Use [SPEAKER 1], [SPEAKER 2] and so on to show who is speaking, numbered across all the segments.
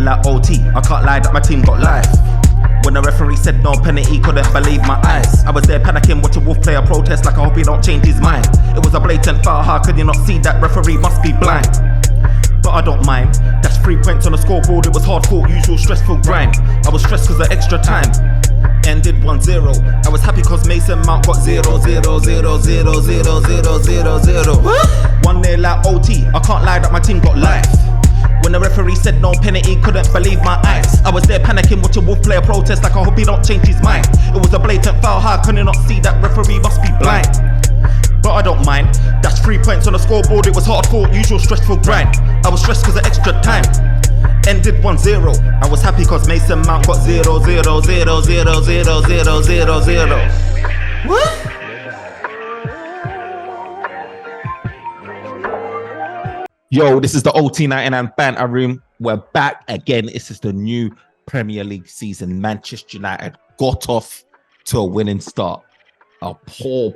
[SPEAKER 1] like OT, I can't lie that my team got life. When the referee said no penalty, couldn't believe my eyes. I was there panicking, watching Wolf player protest like I hope he don't change his mind. It was a blatant foul, how could you not see that referee must be blind? But I don't mind, that's 3 points on the scoreboard, it was hard fought, usual stressful grind. I was stressed cause of extra time, ended 1-0. I was happy cause Mason Mount got 0-0-0-0-0-0-0-0. 1-0 like OT, I can't lie that my team got life. When the referee said no penalty, couldn't believe my eyes. I was there panicking, watching Wolf player protest like I hope he don't change his mind. It was a blatant foul, how can you not see that referee must be blind? But I don't mind, that's 3 points on the scoreboard, it was hard fought, usual stressful grind. I was stressed cause of extra time, ended 1-0. I was happy cause Mason Mount got 0-0-0-0-0-0-0-0-0. What? Yo, this is the OT99 Banter Room. We're back again. This is the new Premier League season. Manchester United got off to a winning start. A poor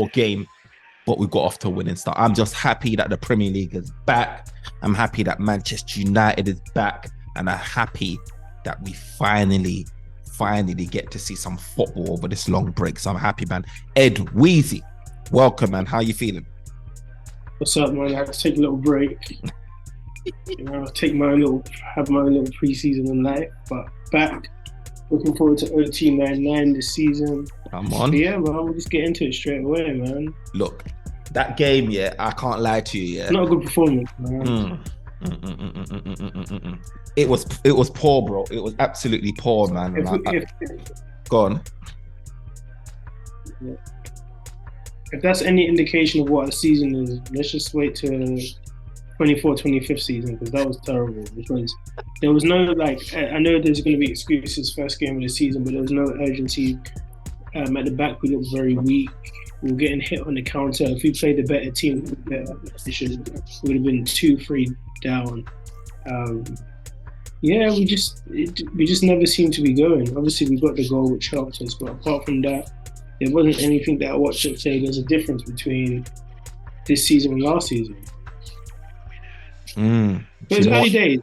[SPEAKER 1] game, but we got off to a winning start. I'm just happy that the Premier League is back. I'm happy that Manchester United is back, and I'm happy that we finally get to see some football over this long break. So I'm happy, man. Ed Weezy, welcome, man. How you feeling?
[SPEAKER 2] What's up, man? I had to take a little break. Have my own little pre-season in life, but back. Looking forward to OT99 this season.
[SPEAKER 1] Come on.
[SPEAKER 2] So yeah, man, we'll just get into it straight away, man.
[SPEAKER 1] Look, that game, yeah, I can't lie to you, yeah.
[SPEAKER 2] Not a good performance, man.
[SPEAKER 1] It was poor, bro. It was absolutely poor, man. Go on.
[SPEAKER 2] If that's any indication of what a season is, let's just wait till 24-25 season, because that was terrible. Because there was no, I know there's going to be excuses first game of the season, but there was no urgency. At the back, we looked very weak. We were getting hit on the counter. If we played the better team, we would have been 2-3 down. We just never seemed to be going. Obviously, we got the goal, which helped us, but apart from that, there wasn't anything that I watched and say there's a difference between this season and last season. But it's early days.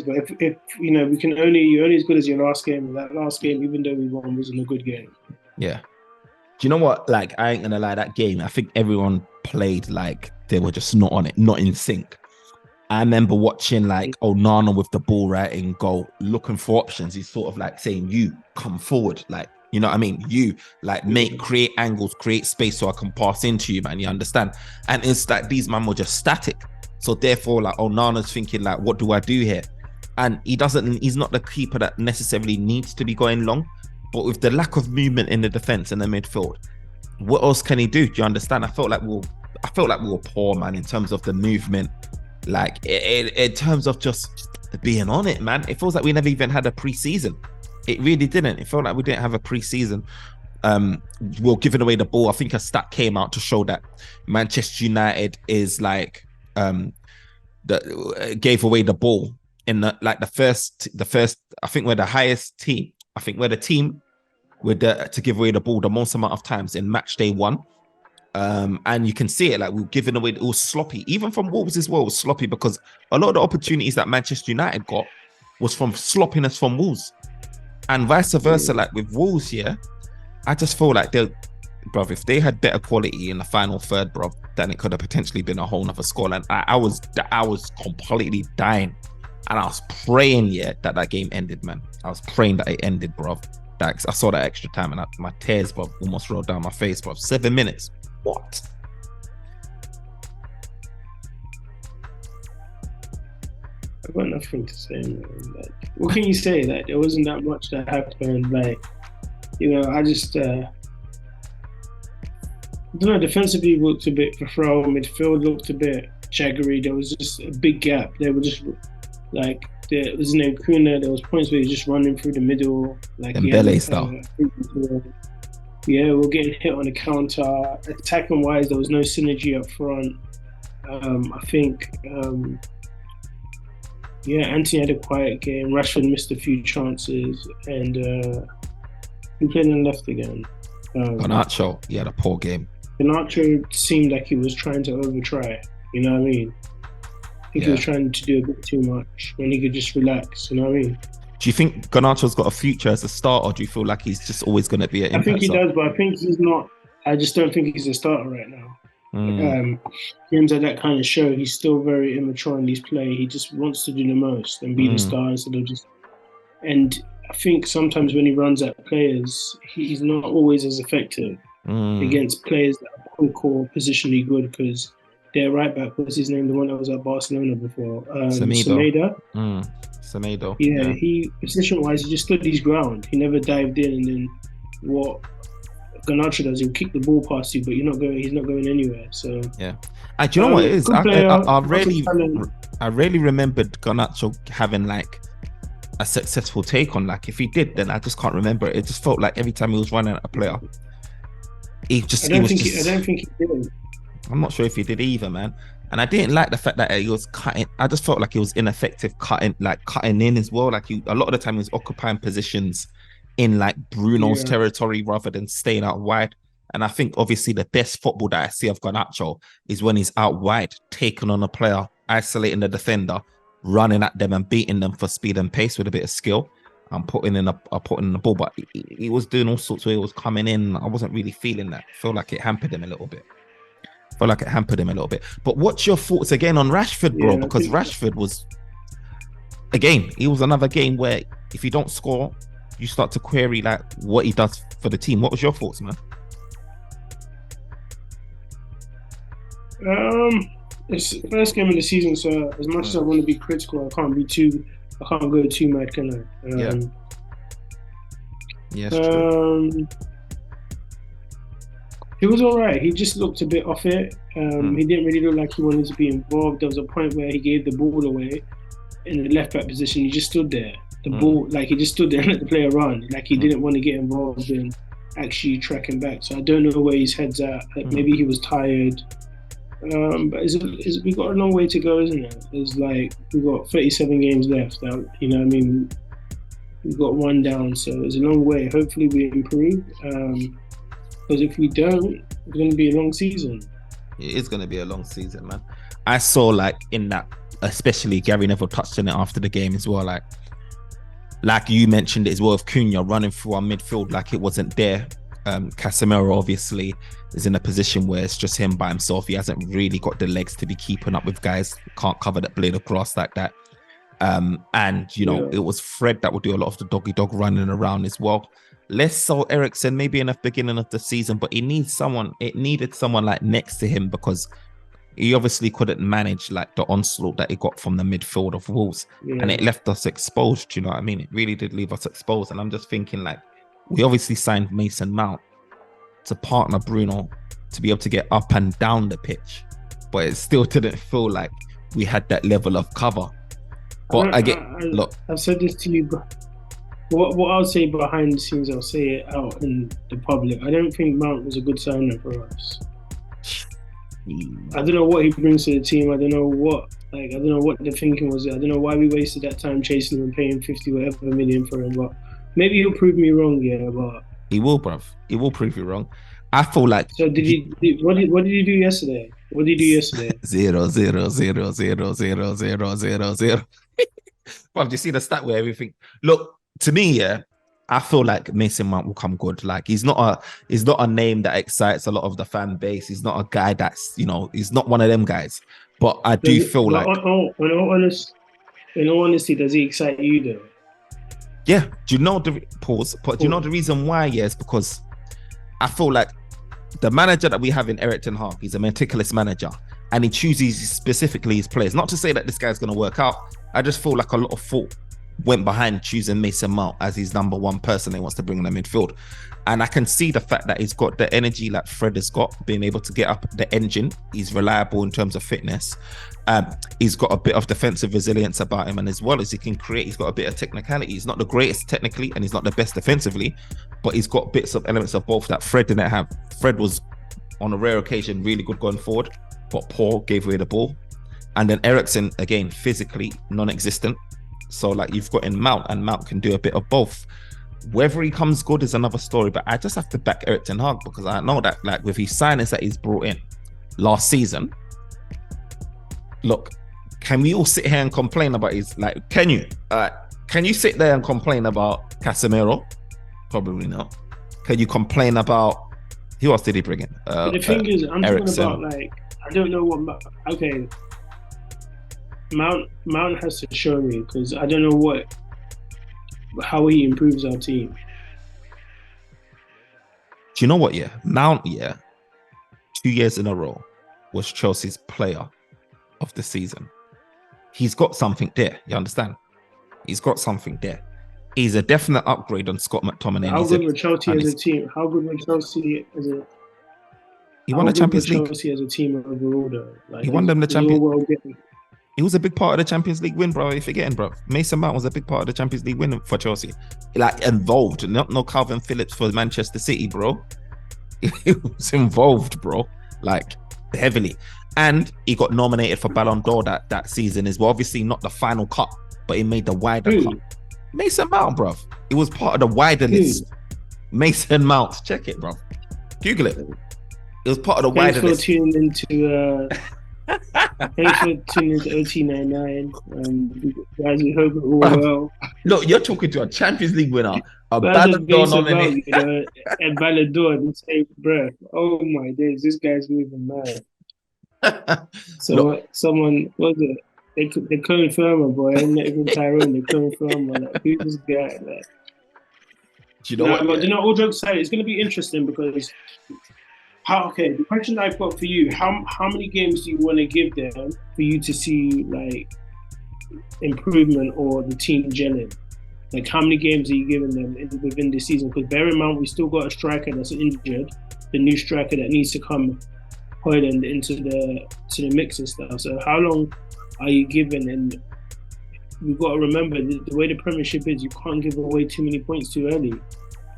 [SPEAKER 2] But if we can you're only as good as your last game. And that last game, even though we won, wasn't a good game. Yeah.
[SPEAKER 1] Do you know what? I ain't gonna lie. That game, I think everyone played like they were just not on it, not in sync. I remember watching Onana with the ball right in goal, looking for options. He's sort of saying, "You come forward," you know what I mean? You create angles, create space so I can pass into you, man. You understand? And it's these men were just static. So therefore, Onana's thinking, what do I do here? And he's not the keeper that necessarily needs to be going long, but with the lack of movement in the defense and the midfield, what else can he do? Do you understand? I felt like we were poor, man, in terms of the movement, in terms of just being on it, man. It feels like we never even had a pre-season. It really didn't. It felt like we didn't have a pre-season. We were giving away the ball. I think a stat came out to show that Manchester United is gave away the ball in the first. I think we're the highest team. I think we're the team to give away the ball the most amount of times in match day 1. And you can see it, we're giving away. It was sloppy, even from Wolves as well. It was sloppy because a lot of the opportunities that Manchester United got was from sloppiness from Wolves, and vice versa. With Wolves here, I just feel like if they had better quality in the final third, bro, then it could have potentially been a whole nother score. And I was completely dying, and I was praying, that game ended, man. I was praying that it ended, bro. I saw that extra time, and my tears, bro, almost rolled down my face, bro. 7 minutes. What?
[SPEAKER 2] I've got nothing to say, man. What can you say? There wasn't that much that happened. I just. I don't know, defensively looked a bit throw, midfield looked a bit jaggery. There was just a big gap. They were just there was no Kuna. There was points where he was just running through the middle,
[SPEAKER 1] Mbele style.
[SPEAKER 2] Yeah, we're getting hit on the counter. Attacking wise, there was no synergy up front. I think, Anthony had a quiet game. Rashford missed a few chances, and he played on left again.
[SPEAKER 1] Garnacho, he had a poor game.
[SPEAKER 2] Garnacho seemed like he was trying to over-try. You know what I mean? think he was trying to do a bit too much when he could just relax. You know what I mean?
[SPEAKER 1] Do you think Garnacho's got a future as a starter, or do you feel like he's just always going to be an
[SPEAKER 2] I think
[SPEAKER 1] impact
[SPEAKER 2] he
[SPEAKER 1] sub?
[SPEAKER 2] does, but I think he's not. I just don't think he's a starter right now.
[SPEAKER 1] Mm,
[SPEAKER 2] Games like that kind of show he's still very immature in his play. He just wants to do the most and be the
[SPEAKER 1] mm,
[SPEAKER 2] star instead of just. And I think sometimes when he runs at players, he's not always as effective
[SPEAKER 1] mm.
[SPEAKER 2] against players that are quick or positionally good because their right back, what's his name, the one that was at Barcelona before,
[SPEAKER 1] Semedo.
[SPEAKER 2] Semedo.
[SPEAKER 1] Mm. Semedo.
[SPEAKER 2] Yeah,
[SPEAKER 1] Yeah.
[SPEAKER 2] he position wise, he just stood his ground. He never dived in, and then what Garnacho does, he'll kick the ball past you, but you're not going. He's not going anywhere. So,
[SPEAKER 1] Yeah. Do you know what it is?
[SPEAKER 2] good player, lots of
[SPEAKER 1] I
[SPEAKER 2] talent.
[SPEAKER 1] I really remembered Garnacho having like a successful take on. Like if he did, then I just can't remember it. It just felt like every time he was running at a player, he just he was
[SPEAKER 2] I
[SPEAKER 1] just.
[SPEAKER 2] don't think he did.
[SPEAKER 1] I'm not sure if he did either, man. And I didn't like the fact that he was cutting. I just felt like he was ineffective cutting in as well. Like a lot of the time he was occupying positions in like Bruno's
[SPEAKER 2] Yeah,
[SPEAKER 1] territory rather than staying out wide. And I think obviously the best football that I see of Garnacho is when he's out wide, taking on a player, isolating the defender, running at them and beating them for speed and pace with a bit of skill. I'm putting in the ball, but he was doing all sorts where he was coming in. I wasn't really feeling that. I feel like it hampered him a little bit. But what's your thoughts again on Rashford, bro?
[SPEAKER 2] yeah. I
[SPEAKER 1] Because
[SPEAKER 2] think
[SPEAKER 1] Rashford was, again, he was another game where if you don't score, you start to query like what he does for the team. What was your thoughts, man?
[SPEAKER 2] it's the first game of the season, so as much as I want to be critical, I can't go too mad, can I?
[SPEAKER 1] Yeah, yeah, it's true.
[SPEAKER 2] Um, he was all right. He just looked a bit off it.
[SPEAKER 1] Mm,
[SPEAKER 2] He didn't really look like he wanted to be involved. There was a point where he gave the ball away in the left back position. He just stood there. The
[SPEAKER 1] mm,
[SPEAKER 2] ball, like he just stood there and let the player run. Like he
[SPEAKER 1] mm,
[SPEAKER 2] didn't want to get involved in actually tracking back. So I don't know where his head's at. Like
[SPEAKER 1] mm.
[SPEAKER 2] maybe he was tired. But we got a long way to go, isn't it? There's like we've got 37 games left. You know what I mean? We've got one down, so it's a long way. Hopefully we improve. Because if we don't, it's going to be a long season.
[SPEAKER 1] It is going to be a long season, man. I saw like in that, especially Gary Neville touched on it after the game as well. Like you mentioned it as well, of Cunha running through our midfield like it wasn't there. Casemiro obviously is in a position where it's just him by himself. He hasn't really got the legs to be keeping up with guys who can't cover that blade of grass like that. And you know,
[SPEAKER 2] Yeah.
[SPEAKER 1] it was Fred that would do a lot of the doggy dog running around as well. Less so Ericsson, maybe in the beginning of the season, but it needed someone like next to him because he obviously couldn't manage like the onslaught that he got from the midfield of Wolves. And it
[SPEAKER 2] Yeah.
[SPEAKER 1] left us exposed, you know what I mean? It really did leave us exposed. And I'm just thinking like, we obviously signed Mason Mount to partner Bruno to be able to get up and down the pitch, but it still didn't feel like we had that level of cover. But look,
[SPEAKER 2] I've said this to you, but what I'll say behind the scenes, I'll say it out in the public. I don't think Mount was a good signing for us. I don't know what he brings to the team. I don't know what the thinking was. I don't know why we wasted that time chasing him and paying 50 whatever million for him. But maybe he'll prove me wrong, yeah. But
[SPEAKER 1] he will, bruv. He will prove you wrong. I feel like
[SPEAKER 2] so what did he do yesterday? What did he do yesterday?
[SPEAKER 1] 0 0 0 0 0 0 0 0 0. Bruv, do you see the stat where everything? Look, to me, yeah, I feel like Mason Mount will come good. Like he's not a name that excites a lot of the fan base. He's not a guy that's, you know, he's not one of them guys. But I do feel
[SPEAKER 2] But
[SPEAKER 1] like,
[SPEAKER 2] in all honesty, does he excite you though?
[SPEAKER 1] yeah. Do you know the pause? But do you know the reason why? Yes, because I feel like the manager that we have in Eric Ten Hag, he's a meticulous manager, and he chooses specifically his players. Not to say that this guy's going to work out. I just feel like a lot of thought went behind choosing Mason Mount as his number one person he wants to bring in the midfield. And I can see the fact that he's got the energy like Fred has got, being able to get up the engine. He's reliable in terms of fitness. He's got a bit of defensive resilience about him, and as well as he can create, he's got a bit of technicality. He's not the greatest technically, and he's not the best defensively, but he's got bits of elements of both that Fred didn't have. Fred was, on a rare occasion, really good going forward, but Paul gave away the ball. And then Ericsson, again, physically non-existent. So like you've got in Mount, and Mount can do a bit of both. Whether he comes good is another story, but I just have to back Eric Ten Hag because I know that like with his signings that he's brought in last season, look, can we all sit here and complain about his like? Can you sit there and complain about Casemiro? Probably not. Can you complain about who else did he bring in?
[SPEAKER 2] But the thing is, I'm
[SPEAKER 1] Eriksen.
[SPEAKER 2] talking about like I don't know what. Okay, Mount has to show me because I don't know how he improves our team.
[SPEAKER 1] Do you know what? Yeah, Mount. Yeah, 2 years in a row was Chelsea's player of the season. He's got something there. You understand? He's got something there. He's a definite upgrade on Scott McTominay.
[SPEAKER 2] How good were Chelsea as a team? How good were Chelsea as a?
[SPEAKER 1] He won the Champions League.
[SPEAKER 2] Chelsea as a team overall, though. Like,
[SPEAKER 1] he won them the Champions. He was a big part of the Champions League win, bro. You're forgetting, bro. Mason Mount was a big part of the Champions League win for Chelsea. Like involved, not no Calvin Phillips for Manchester City, bro. He was involved, bro. Like heavily, and he got nominated for Ballon d'Or that season as well. Obviously, not the final cut, but he made the wider cut. Mason Mount, bro. It was part of the wider list. Mason Mount, check it, bro. Google it. It was part of the wider list.
[SPEAKER 2] Thanks for tuning into OT99. Guys, we hope it all well.
[SPEAKER 1] Look, you're talking to a Champions League winner, a Ballon d'Or nominee,
[SPEAKER 2] and Ballon d'Or in the same breath. Oh my days, this guy's moving mad. So someone was it? They confirm him, boy. I'm not even Tyrone. They confirm him. Like, who's this guy? Like,
[SPEAKER 1] do you know what?
[SPEAKER 2] But all jokes aside, it's going to be interesting because the question I've got for you: how many games do you want to give them for you to see like improvement or the team gelling? Like, how many games are you giving them within this season? Because bear in mind, we still got a striker that's injured, the new striker that needs to come Hoyland into the mix and stuff. So how long are you giving? And we've got to remember the way the Premiership is, you can't give away too many points too early.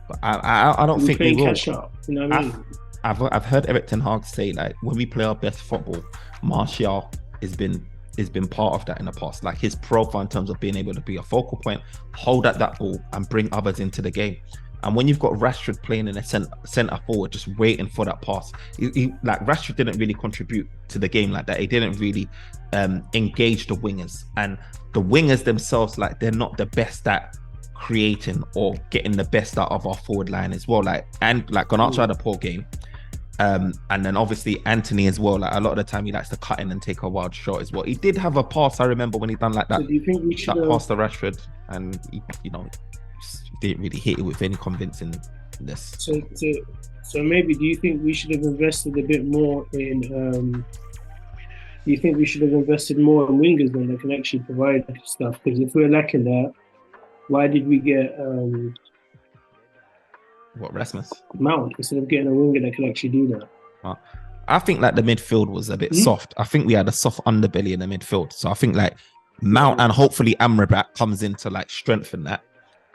[SPEAKER 1] But I don't think we will.
[SPEAKER 2] Catch up, you know what I mean?
[SPEAKER 1] I've heard Erik ten Hag say, like, when we play our best football, Martial has been part of that in the past. Like, his profile in terms of being able to be a focal point, hold at that ball and bring others into the game. And when you've got Rashford playing in a centre forward, just waiting for that pass, like Rashford didn't really contribute to the game like that. He didn't really engage the wingers, and the wingers themselves, like, they're not the best at creating or getting the best out of our forward line as well. Like, and like Garnacho had a poor game, and then obviously Anthony as well. Like, a lot of the time he likes to cut in and take a wild shot as well. He did have a pass, I remember, when he done like that. So do you think we should pass to Rashford, and he didn't really hit it with any convincingness.
[SPEAKER 2] So maybe, do you think we should have invested a bit more in? Do you think we should have invested more in wingers then that can actually provide stuff? Because if we're lacking that, why did we get
[SPEAKER 1] Rasmus
[SPEAKER 2] Mount instead of getting a winger that can actually do that?
[SPEAKER 1] I think like the midfield was a bit soft. I think we had a soft underbelly in the midfield. So I think like Mount and hopefully Amrabat comes in to like strengthen that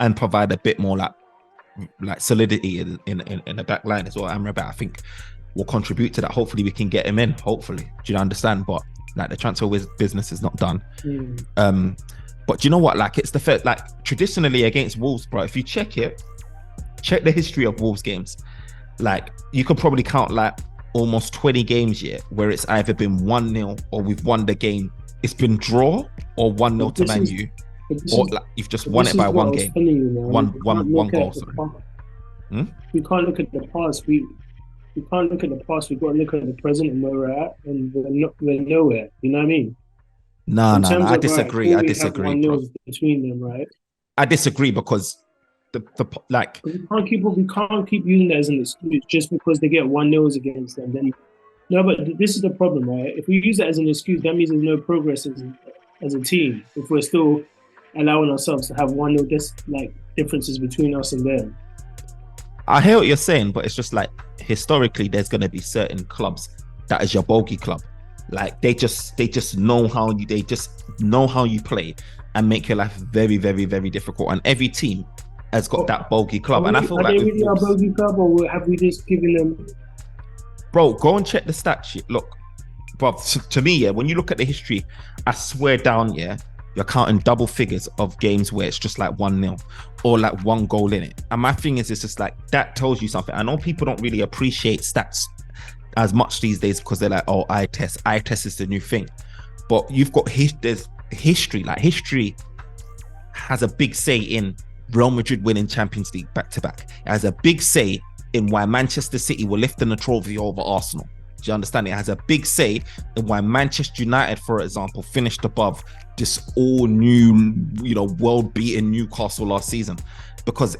[SPEAKER 1] and provide a bit more like solidity in the back line as well. Amrabat, I think, will contribute to that. Hopefully we can get him in. Hopefully, do you understand? But like the transfer business is not done. But do you know what? Like, it's the fact, like, traditionally against Wolves, bro, if you check the history of Wolves games, like, you could probably count like almost 20 games where it's either been 1-0 or we've won the game. It's been draw or 1-0 to Man U. Or like, you've just won it by one game. One goal. Sorry.
[SPEAKER 2] We can't look at the past. We can't look at the past. We've got to look at the present and where we're at, and we're nowhere. You know what I mean?
[SPEAKER 1] No, I disagree. I disagree, bro.
[SPEAKER 2] Between them, right?
[SPEAKER 1] I disagree because the like
[SPEAKER 2] we can't keep using that as an excuse just because they get 1-0s against them. Then no, but this is the problem, right? If we use that as an excuse, that means there's no progress as a team. If we're still allowing ourselves to have 1-0 like differences between us and them.
[SPEAKER 1] I hear what you're saying, but it's just like historically there's going to be certain clubs that is your bogey club. Like they just know how you play and make your life very, very, very difficult. And every team has got that bogey club. And I feel like
[SPEAKER 2] are they really our bogey club, or have we just given them?
[SPEAKER 1] Bro, go and check the stat sheet. Look, bro, to me, when you look at the history, I swear down, you're counting double figures of games where it's just like 1-0 or like one goal in it. And my thing is, it's just like, that tells you something. I know people don't really appreciate stats as much these days because they're like, oh, eye test is the new thing. But you've got there's history. Like history has a big say in Real Madrid winning Champions League back to back. It has a big say in why Manchester City were lifting the trophy over Arsenal. Do you understand? It has a big say in why Manchester United, for example, finished above this all new, world-beating Newcastle last season. Because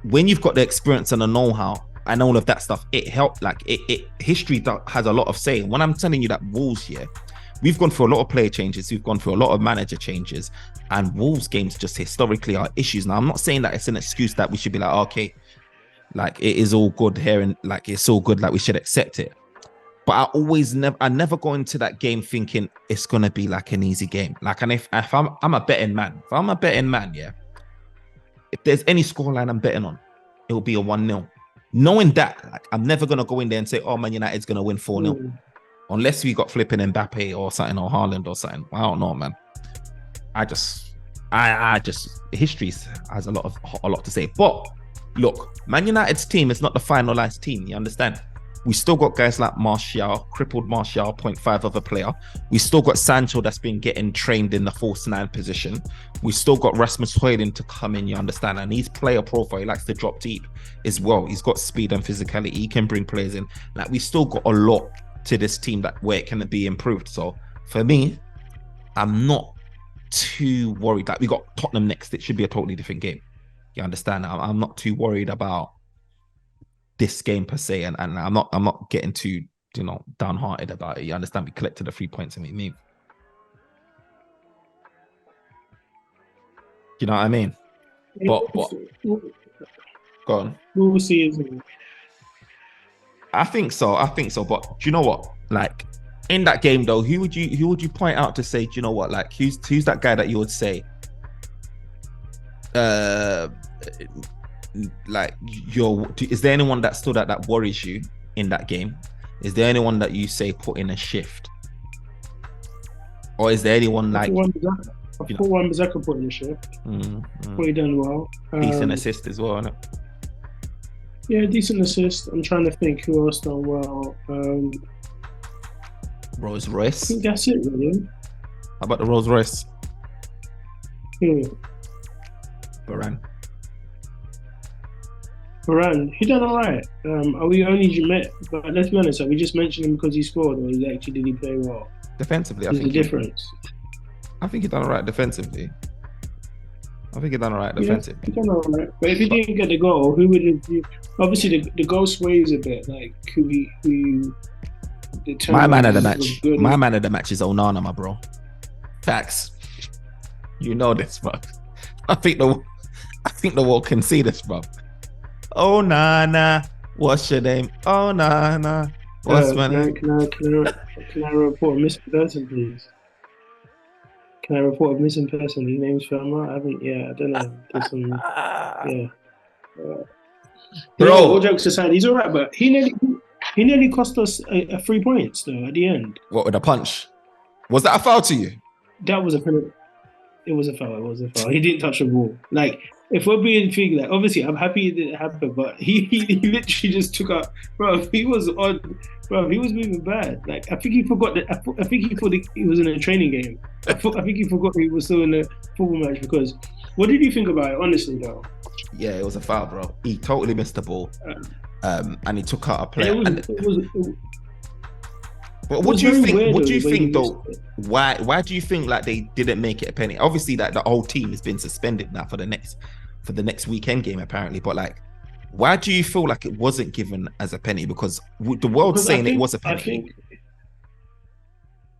[SPEAKER 1] when you've got the experience and the know-how and all of that stuff, it helped. Like history has a lot of say. And when I'm telling you that Wolves here, we've gone through a lot of player changes, we've gone through a lot of manager changes, and Wolves games just historically are issues. Now, I'm not saying that it's an excuse that we should be like, okay, like it is all good here and like it's all good, like we should accept it. But I never go into that game thinking it's gonna be like an easy game. Like, and if I'm a betting man, yeah, if there's any scoreline I'm betting on, it will be a 1-0. Knowing that, like, I'm never gonna go in there and say, oh, Man United's gonna win 4-0. Unless we got flipping Mbappe or something, or Haaland or something. I don't know, man. I just history has a lot to say. But look, Man United's team is not the finalized team. You understand? We still got guys like Martial, crippled Martial, 0.5 of a player. We still got Sancho that's been getting trained in the false 9 position. We still got Rasmus Højlund to come in, you understand? And his player profile, he likes to drop deep as well. He's got speed and physicality. He can bring players in. Like, we still got a lot to this team that where it can be improved. So for me, I'm not too worried. Like, we got Tottenham next. It should be a totally different game. You understand? I'm not too worried about this game per se, and I'm not getting too downhearted about it. You understand? We collected the 3 points and we move. You know what I mean? But go on.
[SPEAKER 2] We'll see, isn't it?
[SPEAKER 1] I think so. But do you know what? Like, in that game though, who would you point out to say, do you know what? Like, who's that guy that you would say, like, is there anyone that stood out that worries you in that game? Is there anyone that you say put in a shift? Or is there anyone like
[SPEAKER 2] Wan-Bissaka put in a shift? He done well.
[SPEAKER 1] Decent assist as well, isn't it?
[SPEAKER 2] Yeah, decent assist. I'm trying to think who else done well.
[SPEAKER 1] Rolls Royce.
[SPEAKER 2] I think that's it, really.
[SPEAKER 1] How about the Rolls Royce? Varane,
[SPEAKER 2] he done all right. Are we only met? But let's be honest, are we just mentioning him because he scored, or did he play well?
[SPEAKER 1] Defensively, I
[SPEAKER 2] think
[SPEAKER 1] the
[SPEAKER 2] difference.
[SPEAKER 1] I think he done all right defensively.
[SPEAKER 2] Yeah, he done all right. But if he didn't get the goal, who would have? Obviously, the goal sways a bit. Like
[SPEAKER 1] my man of the match. My man of the match is Onana, my bro. Facts. You know this, bro. I think the world can see this, bro. Oh, Nana, what's your name? Oh, Nana, what's my name?
[SPEAKER 2] Can I report a missing person, please? Can I report a missing person? His name's Firma. I don't know. There's some, yeah. Bro, all jokes aside, he's all right, but he nearly cost us a 3 points though at the end.
[SPEAKER 1] What, with a punch? Was that a foul to you?
[SPEAKER 2] That was a penalty. It was a foul. He didn't touch the ball. Like, if we're being figured, like, obviously I'm happy it didn't happen, but he literally just took out. Bro, he was on. Bro, he was moving bad. Like, I think he forgot that. I think he thought he was in a training game. I think he forgot he was still in a football match. Because what did you think about it, honestly, though?
[SPEAKER 1] Yeah, it was a foul, bro. He totally missed the ball, and he took out a player. But what do you think? What do you think though? Why do you think like they didn't make it a penalty? Obviously, like the whole team has been suspended now for the next weekend game apparently. But like, why do you feel like it wasn't given as a penalty? Because the world's saying it was a penalty.
[SPEAKER 2] I think,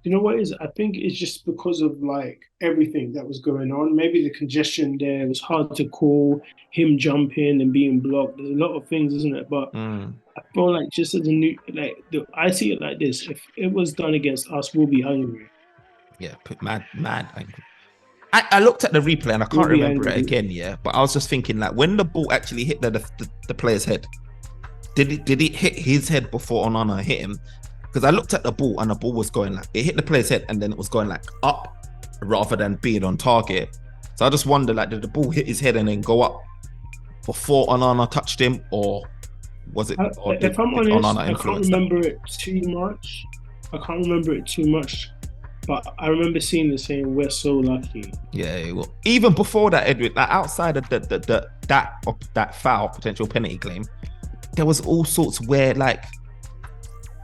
[SPEAKER 2] you know what it is? I think it's just because of like everything that was going on. Maybe the congestion there, it was hard to call, him jumping and being blocked. There's a lot of things, isn't it? But I feel like just as a new, I see it like this: if it was done against us, we'll be angry.
[SPEAKER 1] Yeah, mad angry. I looked at the replay and I can't remember it again. Yeah, but I was just thinking like when the ball actually hit the player's head, did it hit his head before Onana hit him? Because I looked at the ball and the ball was going like, it hit the player's head and then it was going like up rather than being on target. So I just wonder, like, did the ball hit his head and then go up before Onana touched him, or was it?
[SPEAKER 2] If I'm honest, I can't remember it too much. But I remember seeing the saying, "We're so lucky."
[SPEAKER 1] Yeah, well, even before that, Edwin, like outside of that foul potential penalty claim, there was all sorts where like,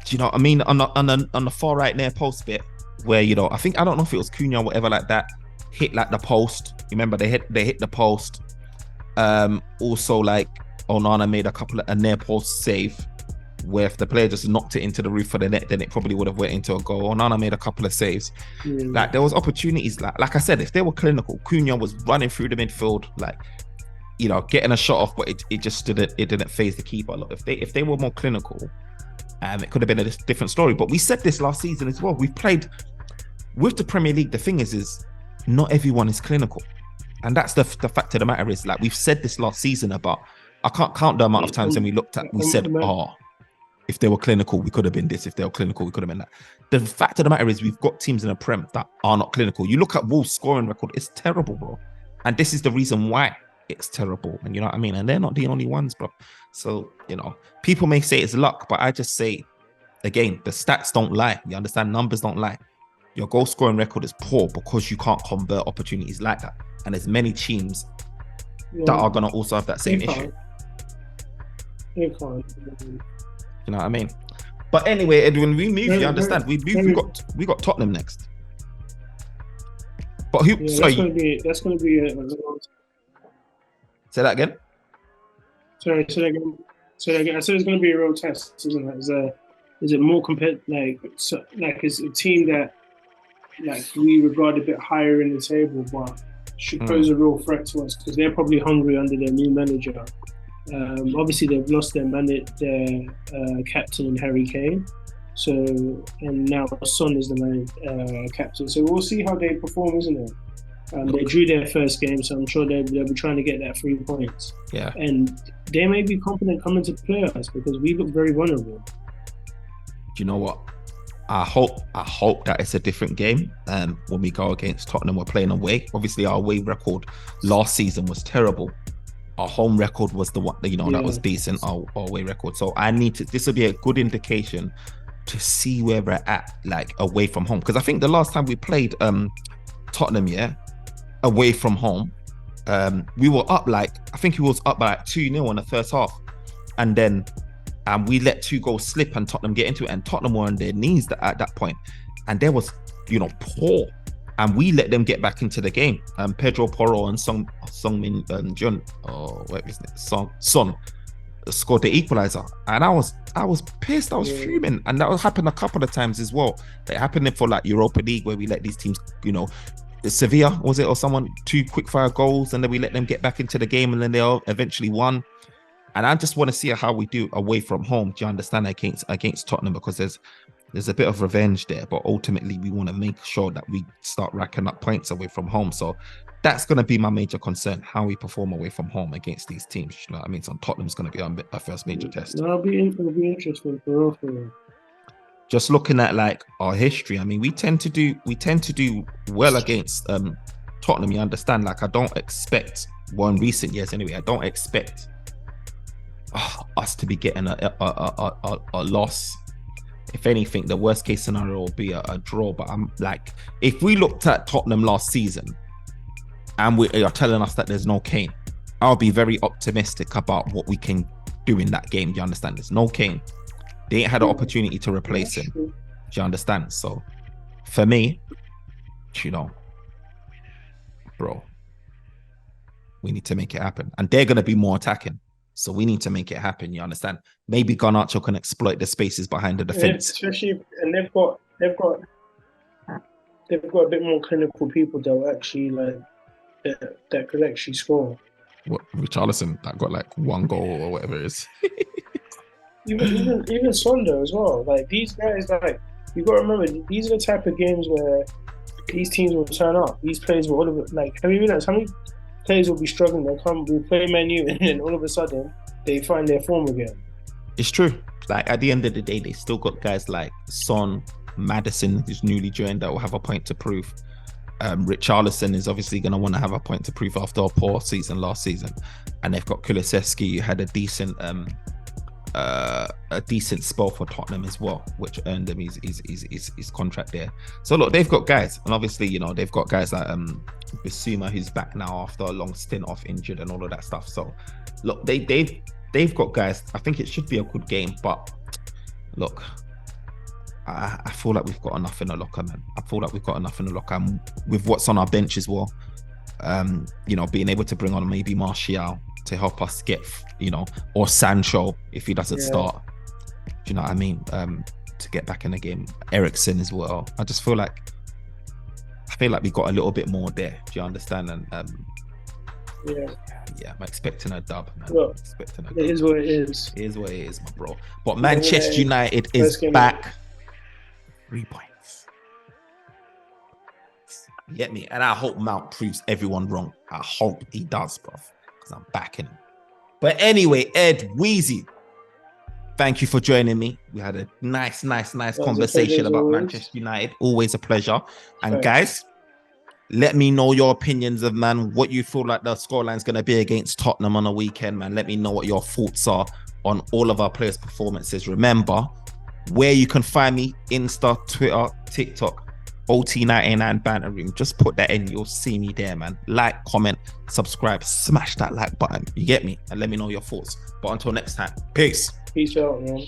[SPEAKER 1] do you know what I mean? On the far right near post bit, where I think I don't know if it was Cunha or whatever like that, hit like the post. You remember they hit the post. Also like Onana made a near post save where if the player just knocked it into the roof of the net, then it probably would have went into a goal. Onana made a couple of saves. Like there was opportunities. Like I said, if they were clinical, Cunha was running through the midfield, like getting a shot off, but it just didn't phase the keeper. Look, if they were more clinical, it could have been a different story. But we said this last season as well. We've played with the Premier League. The thing is not everyone is clinical. And that's the fact of the matter is, like we've said this last season about, I can't count the amount of times when we said, if they were clinical, we could have been this. If they were clinical, we could have been that. The fact of the matter is we've got teams in the Prem that are not clinical. You look at Wolves' scoring record, it's terrible, bro. And this is the reason why it's terrible. And you know what I mean? And they're not the only ones, bro. So, people may say it's luck, but I just say, again, the stats don't lie. You understand? Numbers don't lie. Your goal scoring record is poor because you can't convert opportunities like that. And there's many teams that are going to also have that same issue.
[SPEAKER 2] You can't.
[SPEAKER 1] You know what I mean? But anyway, Edwin, we move. You understand? We move. We got Tottenham next. But who?
[SPEAKER 2] Yeah,
[SPEAKER 1] sorry,
[SPEAKER 2] that's gonna be a
[SPEAKER 1] say that again.
[SPEAKER 2] Sorry, say that again. I said it's gonna be a real test, isn't it? Is it more compared is a team that like we regard a bit higher in the table, but should pose a real threat to us because they're probably hungry under their new manager. Obviously, they've lost their captain, Harry Kane. So, and now Son is the captain. So we'll see how they perform, isn't it? They drew their first game, so I'm sure they'll be trying to get that 3 points.
[SPEAKER 1] Yeah.
[SPEAKER 2] And they may be confident coming to play us because we look very vulnerable.
[SPEAKER 1] Do you know what? I hope that it's a different game. When we go against Tottenham, we're playing away. Obviously, our away record last season was terrible. Our home record was the one, that was decent, our away record. So this will be a good indication to see where we're at, like away from home. Because I think the last time we played Tottenham, away from home, we were up I think it was up by 2-0 in the first half. And then we let 2 goals slip and Tottenham get into it. And Tottenham were on their knees at that point. And there was, poor. And we let them get back into the game. Pedro Porro and Son scored the equalizer. And I was pissed. I was fuming. And that happened a couple of times as well. It happened for Europa League where we let these teams, Sevilla, was it, or someone, 2 quickfire goals, and then we let them get back into the game and then they all eventually won. And I just want to see how we do away from home. Do you understand? Against Tottenham, because there's a bit of revenge there, but ultimately we want to make sure that we start racking up points away from home. So that's going to be my major concern, how we perform away from home against these teams. You know what I mean? So Tottenham's going to be our first major test.
[SPEAKER 2] It'll be interesting for real.
[SPEAKER 1] Just looking at our history, I mean, we tend to do well against Tottenham. You understand? I don't expect, in recent years anyway, I don't expect us to be getting a loss. If anything, the worst case scenario will be a draw. But I'm if we looked at Tottenham last season and we are telling us that there's no Kane, I'll be very optimistic about what we can do in that game. Do you understand? There's no Kane. They ain't had an opportunity to replace him. Do you understand? So for me, bro, we need to make it happen. And they're going to be more attacking. So we need to make it happen. You understand? Maybe Garnacho can exploit the spaces behind the defense.
[SPEAKER 2] Especially, and they've got a bit more clinical people that will actually that could actually score.
[SPEAKER 1] What, Richarlison that got 1 goal or whatever it is.
[SPEAKER 2] even Sondo as well. These guys, you got to remember, these are the type of games where these teams will turn up. These players will all of it. Have you realized how many players will be struggling? We play Man U, and then all of a sudden they find their form again.
[SPEAKER 1] It's true. At the end of the day, they still got guys like Son, Maddison, who's newly joined, that will have a point to prove. Richarlison is obviously going to want to have a point to prove after a poor season last season, and they've got Kulusevski, who had a decent a decent spell for Tottenham as well, which earned him his contract there. So look, they've got guys, and obviously, you know, they've got guys like Bissouma, who's back now after a long stint off injured and all of that stuff. So look, they've got guys. I think it should be a good game, but look, I feel like we've got enough in the locker, man. I feel like we've got enough in the locker, and with what's on our bench as well. You know, being able to bring on maybe Martial to help us get, you know, or Sancho if he doesn't start. Do you know what I mean? To get back in the game, Eriksen as well. I feel like we got a little bit more there. Do you understand? And I'm expecting a dub, man.
[SPEAKER 2] Look, it is what it is.
[SPEAKER 1] It is what it is, my bro. But Manchester United is back. 3 points. You get me? And I hope Mount proves everyone wrong. I hope he does, bro. Because I'm backing him. But anyway, Ed, Weezy, thank you for joining me. We had a nice conversation about Manchester United. Always a pleasure. And guys, let me know your opinions of, man, what you feel like the scoreline's going to be against Tottenham on the weekend, man. Let me know what your thoughts are on all of our players' performances. Remember, where you can find me, Insta, Twitter, TikTok, OT99 Banter Room. Just put that in, you'll see me there, man. Like, comment, subscribe, smash that like button. You get me? And let me know your thoughts. But until next time, peace.
[SPEAKER 2] Peace out, man.